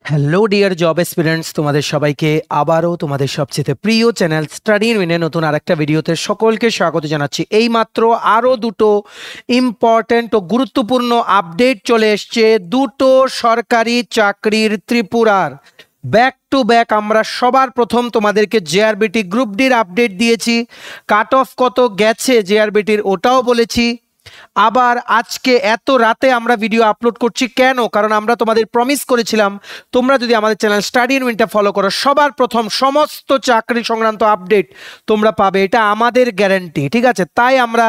Hello dear job এসপিরেন্টস, তোমাদের সবাইকে আবারও তোমাদের সবচেয়ে প্রিয় চ্যানেল স্টাডি ইন উইনে নতুন আরেকটা ভিডিওতে সকলকে স্বাগত জানাচ্ছি। এইমাত্র আরও দুটো ইম্পর্ট্যান্ট ও গুরুত্বপূর্ণ আপডেট চলে এসছে দুটো সরকারি চাকরির ত্রিপুরার। ব্যাক টু ব্যাক আমরা সবার প্রথম তোমাদেরকে জেআরবিটি গ্রুপ ডির আপডেট দিয়েছি, কাট অফ কত গেছে জেআরবিটির ওটাও বলেছি। আবার আজকে এত রাতে আমরা ভিডিও আপলোড করছি কেন? কারণ আমরা তোমাদের প্রমিস করেছিলাম তোমরা যদি আমাদের চ্যানেল স্টাডি ইন উইনটা ফলো করো সবার প্রথম সমস্ত চাকরি সংক্রান্ত আপডেট তোমরা পাবে, এটা আমাদের গ্যারান্টি, ঠিক আছে? তাই আমরা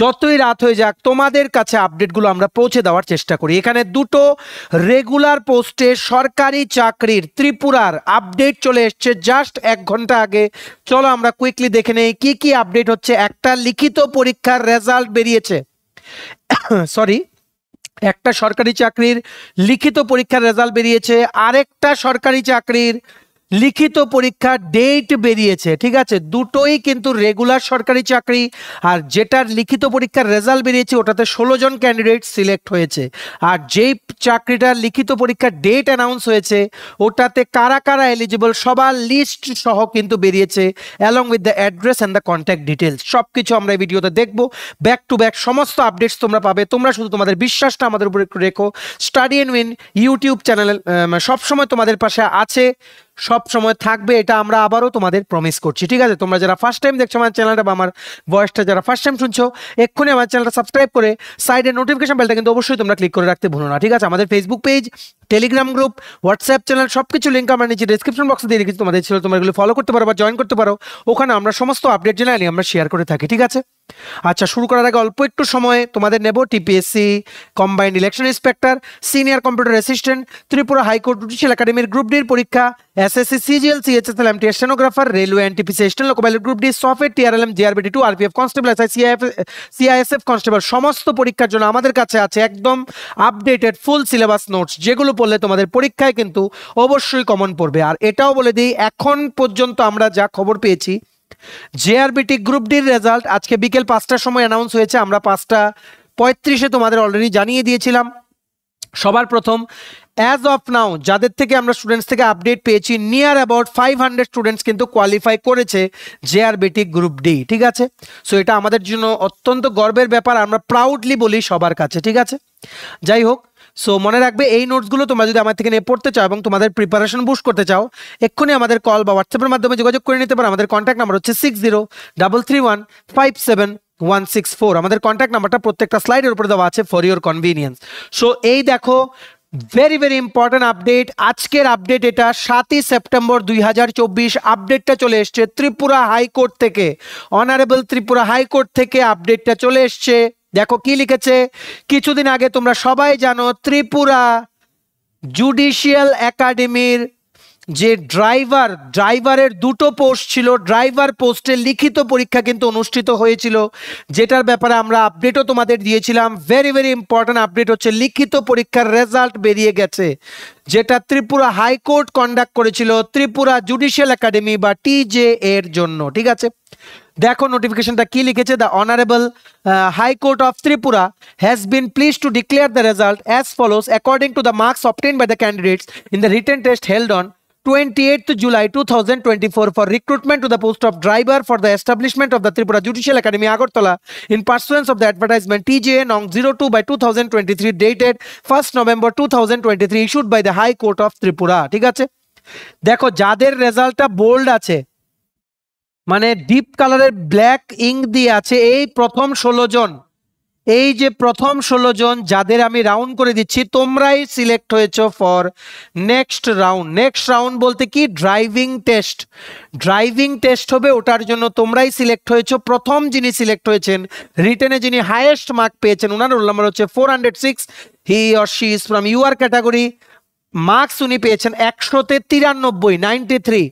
যতই রাত হয়ে যাক তোমাদের কাছে আপডেটগুলো আমরা পৌঁছে দেওয়ার চেষ্টা করি। এখানে দুটো রেগুলার পোস্টে সরকারি চাকরির ত্রিপুরার আপডেট চলে এসছে জাস্ট 1 ঘন্টা আগে। চলো আমরা কুইকলি দেখে নেই কি কি আপডেট হচ্ছে। একটা লিখিত পরীক্ষার রেজাল্ট বেরিয়েছে, সরি, একটা সরকারি চাকরির লিখিত পরীক্ষার রেজাল্ট বেরিয়েছে, আরেকটা সরকারি চাকরির লিখিত পরীক্ষার ডেট বেরিয়েছে, ঠিক আছে? দুটোই কিন্তু রেগুলার সরকারি চাকরি, আর যেটার লিখিত পরীক্ষার রেজাল্ট বেরিয়েছে ওটাতে 16 জন ক্যান্ডিডেট সিলেক্ট হয়েছে, আর যেই চাকরিটার লিখিত পরীক্ষার ডেট অ্যানাউন্স হয়েছে ওটাতে কারা কারা এলিজিবল সবার লিস্ট সহ কিন্তু বেরিয়েছে, along with the address and the contact details. সব কিছু আমরা এই ভিডিওতে দেখবো, ব্যাক টু ব্যাক সমস্ত আপডেটস তোমরা পাবে। তোমরা শুধু তোমাদের বিশ্বাসটা আমাদের উপর একটু রেখো। Study in win YouTube channel সবসময় তোমাদের পাশে আছে, সব সময় থাকবে, এটা আমরা আবারও তোমাদের প্রমিস করছি, ঠিক আছে? তোমরা যারা ফার্স্ট টাইম দেখছো আমার চ্যানেলটা বা আমার ভয়েসটা যারা ফার্স্ট টাইম শুনছো, এক্ষুনি আমার চ্যানেলটা সাবস্ক্রাইব করে সাইডে নোটিফিকেশন বেলটা কিন্তু অবশ্যই তোমরা ক্লিক করে রাখতে ভুলো না, ঠিক আছে? আমাদের Facebook page, Telegram group, WhatsApp channel সবকিছু লিঙ্ক আমরা নিচে ডিসক্রিপশন বক্সে দিয়ে রেখেছি, তোমাদের ছিল তোমরা এগুলো ফলো করতে পারো বা জয়েন করতে পারো। ওখানে আমরা সমস্ত আপডেট জেনারেলি আমরা শেয়ার করে থাকি, ঠিক আছে? আচ্ছা, শুরু করার আগে অল্প একটু সময় তোমাদের নেব। TPSC combined election inspector, senior computer assistant, Tripura high court judicial একাডেমির গ্রুপ ডির পরীক্ষা, SSC CGL CHSL MT stenographer, railway NTPC station loco pilot group D, software TRLM GRBT 2 RPF constable SI CISF constable সমস্ত পরীক্ষার জন্য আমাদের কাছে আছে একদম আপডেটেড ফুল সিলেবাস নোটস, যেগুলো পড়লে তোমাদের পরীক্ষায় কিন্তু অবশ্যই কমন পড়বে। আর এটাও বলে দিই, এখন পর্যন্ত আমরা যা খবর পেয়েছি জেআরবিটি গ্রুপ ডির রেজাল্ট আজকে বিকেল 5টার সময় অ্যানাউন্স হয়েছে। আমরা 5:35-এ তোমাদের অলরেডি জানিয়ে দিয়েছিলাম। সবার প্রথম অ্যাজ অফ নাও যাদের থেকে আমরা স্টুডেন্টস থেকে আপডেট পেয়েছি, নিয়ার অ্যাবাউট 500 স্টুডেন্টস কিন্তু কোয়ালিফাই করেছে জেআরবিটি গ্রুপ ডি, ঠিক আছে? সো এটা আমাদের জন্য অত্যন্ত গর্বের ব্যাপার, আমরা প্রাউডলি বলি সবার কাছে, ঠিক আছে? যাই হোক, সো মনে রাখবে এই নোটসগুলো তোমরা যদি আমার থেকে নিয়ে পড়তে চাও এবং তোমাদের প্রিপারেশন বুস্ট করতে চাও, এক্ষুনি আমাদের কল বা হোয়াটসঅ্যাপের মাধ্যমে যোগাযোগ করে নিতে পারো। আমাদের কন্ট্যাক্ট নাম্বার হচ্ছে 6033157164। আমাদের কন্ট্যাক্ট নাম্বারটা প্রত্যেকটা স্লাইডের উপরে দেওয়া আছে ফর ইউর কনভিনিয়েন্স। সো এই দেখো, ভেরি ভেরি ইম্পর্টেন্ট আপডেট, আজকের আপডেট এটা 7ই সেপ্টেম্বর 2024। আপডেটটা চলে এসছে ত্রিপুরা হাইকোর্ট থেকে, অনারেবল ত্রিপুরা হাইকোর্ট থেকে আপডেটটা চলে এসছে। দেখো কি লিখেছে, কিছুদিন আগে তোমরা সবাই জানো ত্রিপুরা জুডিশিয়াল একাডেমির যে ড্রাইভারের দুটো পোস্ট ছিল, ড্রাইভার পোস্টের লিখিত পরীক্ষা কিন্তু অনুষ্ঠিত হয়েছিল, যেটার ব্যাপারে আমরা আপডেটও তোমাদের দিয়েছিলাম। ভেরি ভেরি ইম্পর্টেন্ট আপডেট হচ্ছে লিখিত পরীক্ষার রেজাল্ট বেরিয়ে গেছে, যেটা ত্রিপুরা হাইকোর্ট কন্ডাক্ট করেছিল ত্রিপুরা জুডিশিয়াল একাডেমি বা টিজে এর জন্য, ঠিক আছে? দেখো নোটিফিকেশনটা কি লিখেছে, the honourable high court of Tripura has been pleased two declare the result as follows according to the marks obtained by the candidates in the written test held on 28th July 2024 for recruitment to the post of driver for the establishment of the Tripura Judicial Academy Agartala in pursuance of the advertisement TJA Nong 02/2023 dated 1st November 2023 issued by the High Court of Tripura, ঠিক আছে? দেখো যাদের রেজাল্টটা bold আছে, মানে deep কালারের black ink দিয়ে আছে, এই প্রথম 16 জন, এই যে প্রথম 16 জন যাদের আমি রাউন্ড করে দিচ্ছি, তোমরাই সিলেক্ট হয়েছো for next round. Next round বলতে কি, ড্রাইভিং টেস্ট। ড্রাইভিং টেস্ট হবে, ওটার জন্য তোমরাই সিলেক্ট হয়েছো। প্রথম যিনি সিলেক্ট হয়েছেন, রিটেনে যিনি হাইয়েস্ট মার্ক পেয়েছেন, ওনার রোল নাম্বার হচ্ছে 406, he or she is from UR category, marks উনি পেয়েছেন 100-তে 93, 93।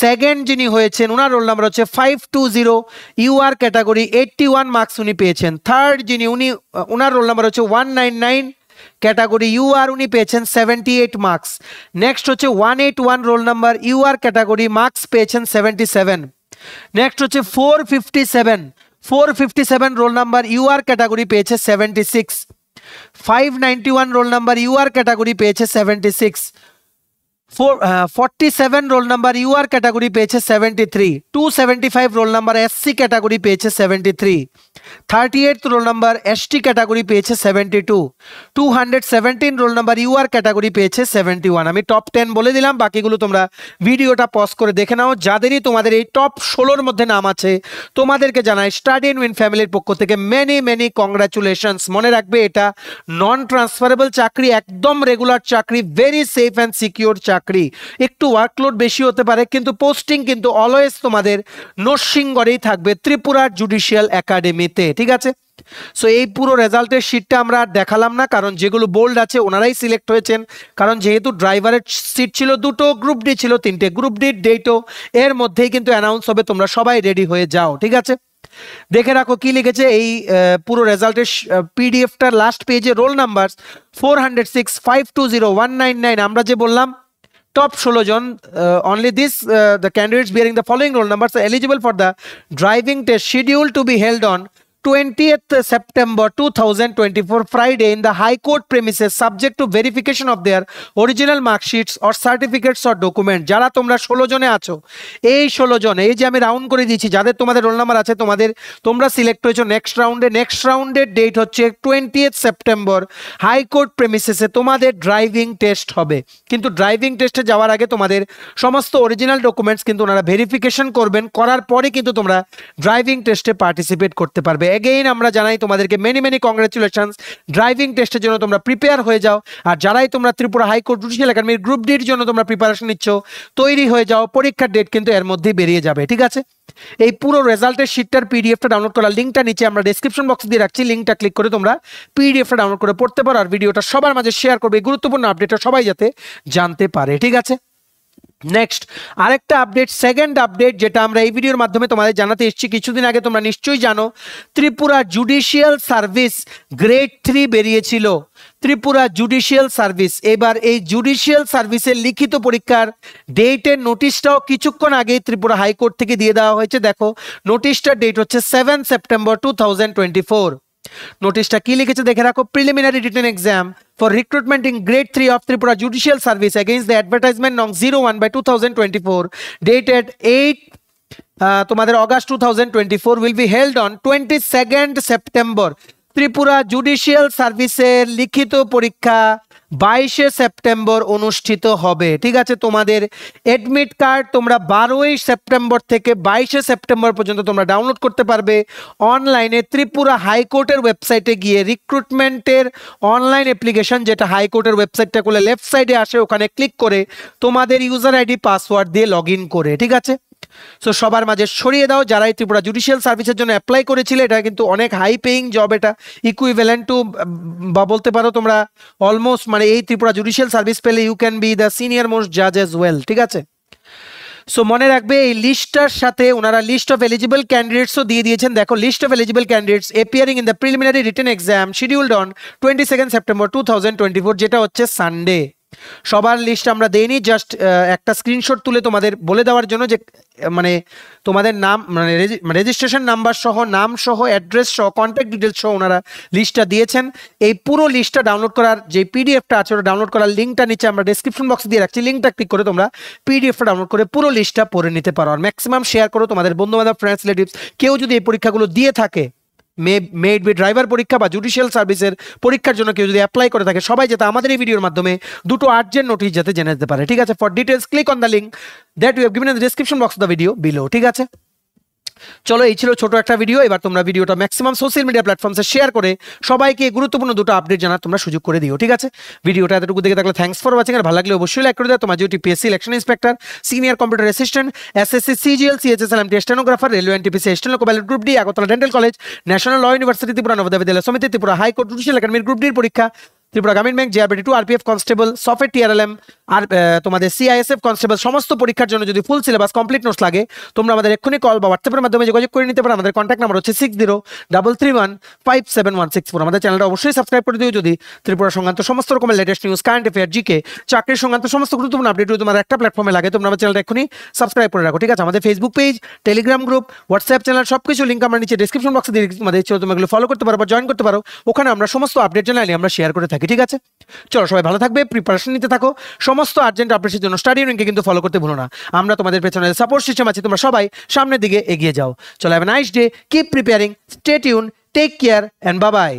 সেকেন্ড যিনি হয়েছেন, ওনার রোল নাম্বার হচ্ছে 520, ইউআর ক্যাটাগরি 81 মার্কস উনি পেয়েছেন। থার্ড যিনি, ওনার রোল নাম্বার হচ্ছে 199, ক্যাটাগরি ইউআর, উনি পেয়েছেন 78 মার্কস। নেক্সট হচ্ছে 181 roll number, UR category, marks পেয়েছেন 77। নেক্সট হচ্ছে 457 রোল নাম্বার, ইউআর ক্যাটাগরি পেয়েছে 76। 591 রোল নাম্বার, ইউআর ক্যাটাগরি পেয়েছে 76। 47 রোল নাম্বার ইউআর ক্যাটাগরি পেয়েছে 73, 275 রোল নাম্বার এসসি ক্যাটাগরি পেয়েছে 73, 38 রোল নাম্বার এসটি ক্যাটাগরি পেয়েছে 72, 217 রোল নাম্বার ইউআর ক্যাটাগরি পেয়েছে 71। আমি টপ 10 বলে দিলাম, বাকিগুলো তোমরা ভিডিওটা পজ করে দেখে নাও। যাদেরই তোমাদের এই টপ 16-র মধ্যে নাম আছে তোমাদেরকে জানাই স্টাডি এন্ড উইন ফ্যামিলির পক্ষ থেকে মেনি মেনি কংগ্রাচুলেশনস। মনে রাখবে এটা নন ট্রান্সফারেবল চাকরি, একদম রেগুলার চাকরি, ভেরি সেফ অ্যান্ড সিকিউর চাকরি। একটু ওয়ার্কলোড বেশি হতে পারে কিন্তু পোস্টিং কিন্তু অলওয়েজ তোমাদের নরসিংগড়েই থাকবে, ত্রিপুরার জুডিশিয়াল একাডেমিতে, ঠিক আছে। সো এই পুরো রেজাল্টের শিটটা আমরা আর দেখালাম না, কারণ যেগুলো বোল্ড আছে ওনারাই সিলেক্ট হয়েছেন, কারণ যেহেতু ড্রাইভারের সিট ছিল 2টো, গ্রুপ ডি ছিল 3টে, গ্রুপ ডির ডেটও এর মধ্যেই কিন্তু অ্যানাউন্স হবে, তোমরা সবাই রেডি হয়ে যাও, ঠিক আছে। দেখে রাখো কি লিখেছে এই পুরো রেজাল্টের পিডিএফটার লাস্ট পেজে রোল নাম্বার 406 520 199। আমরা যে বললাম top 16 John, only this the candidates bearing the following roll numbers are eligible for the driving test scheduled to be held on 20th September 2024 Friday in the High Court premises subject to verification of their original mark sheets or certificates or documents। যারা তোমরা 16 জনে আছো, এই 16 জন, এই যে আমি round করে দিয়েছি যাদের তোমাদের রোল নাম্বার আছে, তোমরা সিলেক্ট হয়েছো নেক্সট রাউন্ডে। নেক্সট রাউন্ডের ডেট হচ্ছে 20th সেপ্টেম্বর, হাই কোর্ট প্রেমিসেসে তোমাদের ড্রাইভিং টেস্ট হবে। কিন্তু ড্রাইভিং টেস্টে যাওয়ার আগে তোমাদের সমস্ত অরিজিনাল ডকুমেন্টস কিন্তু ওনারা ভেরিফিকেশন করবেন, করার পরে কিন্তু তোমরা ড্রাইভিং টেস্টে পার্টিসিপেট করতে পারবে। এগেইন আমরা জানাই তোমাদেরকে মেনি মেনি কংগ্রেচুলেশনস, ড্রাইভিং টেস্টের জন্য তোমরা প্রিপেয়ার হয়ে যাও। আর যারাই তোমরা ত্রিপুরা হাইকোর্ট জুডিশিয়াল একাডেমির গ্রুপ ডির জন্য তোমরা প্রিপারেশন নিচ্ছ, তৈরি হয়ে যাও, পরীক্ষার ডেট কিন্তু এর মধ্যেই বেরিয়ে যাবে, ঠিক আছে। এই পুরো রেজাল্টের শিটটার পিডিএফটা ডাউনলোড করার লিঙ্কটা নিচে আমরা ডেসক্রিপশন বক্সে দিয়ে রাখছি, লিঙ্কটা ক্লিক করে তোমরা পিডিএফটা ডাউনলোড করে পড়তে পারো, আর ভিডিওটা সবার মাঝে শেয়ার করবে, গুরুত্বপূর্ণ আপডেটটা সবাই যাতে জানতে পারে, ঠিক আছে। নেক্সট আরেকটা আপডেট, সেকেন্ড আপডেট, যেটা আমরা এই ভিডিওর মাধ্যমে তোমাদের জানাতে এসেছি। কিছুদিন আগে তোমরা নিশ্চয়ই জানো ত্রিপুরা জুডিশিয়াল সার্ভিস গ্রেড 3 বেরিয়েছিল, ত্রিপুরা জুডিশিয়াল সার্ভিস। এবার এই জুডিশিয়াল সার্ভিসের লিখিত পরীক্ষার ডেটের নোটিশটাও কিছুক্ষণ আগেই ত্রিপুরা হাইকোর্ট থেকে দিয়ে দেওয়া হয়েছে। দেখো নোটিশটার ডেট হচ্ছে 7 সেপ্টেম্বর 2024। নোটিশটা কি লিখেছে দেখে রাখো, preliminary written exam for recruitment in grade 3 of Tripura Judicial Service against the advertisement nong 01/2024 dated 8 তোমাদের August 2024 will be held on 22nd September। Tripura judicial সার্ভিসের লিখিত পরীক্ষা 22 সেপ্টেম্বর অনুষ্ঠিত হবে, ঠিক আছে। তোমাদের অ্যাডমিট কার্ড তোমরা 12 সেপ্টেম্বর থেকে 22 সেপ্টেম্বর পর্যন্ত তোমরা ডাউনলোড করতে পারবে অনলাইনে ত্রিপুরা হাইকোর্টের ওয়েবসাইটে গিয়ে। রিক্রুটমেন্টের অনলাইন অ্যাপ্লিকেশন, যেটা হাইকোর্টের ওয়েবসাইটটা খুলে লেফট সাইডে আসে, ওখানে ক্লিক করে তোমাদের ইউজার আইডি পাসওয়ার্ড দিয়ে লগ ইন করে, ঠিক আছে। সো সবার মাঝে ছড়িয়ে দাও যারাই ত্রিপুরা জুডিশিয়াল সার্ভিসের জন্য অ্যাপ্লাই করেছিলে। এটা কিন্তু অনেক হাই পেইং জব, এটা ইকুইভ্যালেন্ট টু বা বলতে পারো তোমরা অলমোস্ট, মানে এই ত্রিপুরা জুডিশিয়াল সার্ভিস পেলে you can be the senior most জাজ এজ ওয়েল, ঠিক আছে। সো মনে রাখবে এই লিস্টটার সাথে ওনারা লিস্ট অফ এলিজিবল ক্যান্ডিডেটসও দিয়ে দিয়েছেন। দেখো list of eligible candidates appearing in the preliminary written exam scheduled on 22 September 2024, যেটা হচ্ছে সানডে। সবার লিস্ট আমরা দেইনি, জাস্ট একটা স্ক্রিনশট তুলে তোমাদের বলে দেওয়ার জন্য যে মানে তোমাদের নাম, মানে রেজিস্ট্রেশন নাম্বার সহ, নাম সহ, অ্যাড্রেস সহ, কন্ট্যাক্ট ডিটেলস সহ ওনারা লিস্টটা দিয়েছেন। এই পুরো লিস্টটা ডাউনলোড করার যে পিডিএফটা আছে ওটা ডাউনলোড করার লিঙ্কটা নিচে আমরা ডেসক্রিপশন বক্সে দিয়ে রাখছি, লিঙ্কটা ক্লিক করে তোমরা পিডিএফটা ডাউনলোড করে পুরো লিস্টটা পড়ে নিতে পারো। আর ম্যাক্সিমাম শেয়ার করো তোমাদের বন্ধুবান্ধব, ফ্রেন্ডস, রিলেটিভস, কেউ যদি এই পরীক্ষাগুলো দিয়ে থাকে, মেড বি ড্রাইভার পরীক্ষা বা জুডিশিয়াল সার্ভিসের পরীক্ষার জন্য কেউ যদি অ্যাপ্লাই করে থাকে, সবাই যাতে আমাদের এই ভিডিওর মাধ্যমে দুটো আর্জেন্ট নোটিশ যাতে জেনে যেতে পারে, ঠিক আছে। For details click on the link that you have given in the description box of the video below, ঠিক আছে। চলো এই ছিল ছোট একটা ভিডিও। এবার তোমরা ভিডিওটা ম্যাক্সিমাম সোশ্যাল মিডিয়া প্ল্যাটফর্মসে শেয়ার করে সবাইকে গুরুত্বপূর্ণ দুটো আপডেট জানার তোমরা সুযোগ করে দিও, ঠিক আছে। ভিডিওটা এতটুকু দেখে থাকলে থ্যাঙ্কস ফর ওয়াচিং, আর ভালো লাগলে অবশ্যই লাইক করে দাও। তোমার যেটি PSC election inspector, senior computer assistant, SSC, CGL, CHSL, stenographer, railway NTPC, steno ballot group D, Agartala dental college, national law university Tripura, Navodaya Vidyalaya Samiti Tripura, high court judicial একাডেমির গ্রুপ ডির পরীক্ষা, Tripura Gramin bank, GRBT 2, RPF constable, soft TRLM, আর তোমাদের CISF constable, সমস্ত পরীক্ষার জন্য যদি full syllabus complete notes লাগে তোমরা আমাদের এক্ষুনি কল বা হোয়াটসঅ্যাপের মাধ্যমে যোগাযোগ করে নিতে পারো। আমাদের কন্ট্যাক্ট নাম্বার হচ্ছে 6033157164। আমাদের চ্যানেলটা অবশ্যই সাবস্ক্রাইব করে দিও যদি ত্রিপুরা সংক্রান্ত সমস্ত রকমের latest news, current affair, GK, চাকরির সংক্রান্ত সমস্ত গুরুত্বপূর্ণ আপডেট তোমার একটা প্ল্যাটফর্মে লাগে, তোমরা আমার চ্যানেলটা এক্ষুনি সাবস্ক্রাইব করে রাখো, ঠিক আছে। আমাদের Facebook page, Telegram group, WhatsApp channel, সবকিছু লিঙ্ক আমরা নিচে ডেসক্রিপশন বক্সে দিয়ে তোমাদের ইচ্ছে তোমরা এগুলো ফলো করতে পারো বা জয়েন করতে পারো। ওখানে আমরা সমস্ত আপডেট জানালে আমরা শেয়ার করে থাকি। থেকে, ঠিক আছে? চলো সবাই ভালো থাকবে, প্রিপারেশন নিতে থাকো, সমস্ত আর্জেন্ট আপডেটের জন্য স্টাডি ইউনিয়নকে কিন্তু ফলো করতে ভুলো না। আমরা তোমাদের পেছনে সাপোর্ট সিস্টেম আছি, তোমরা সবাই সামনের দিকে এগিয়ে যাও। চলো have a nice day, keep preparing, stay tune, take care and bye by.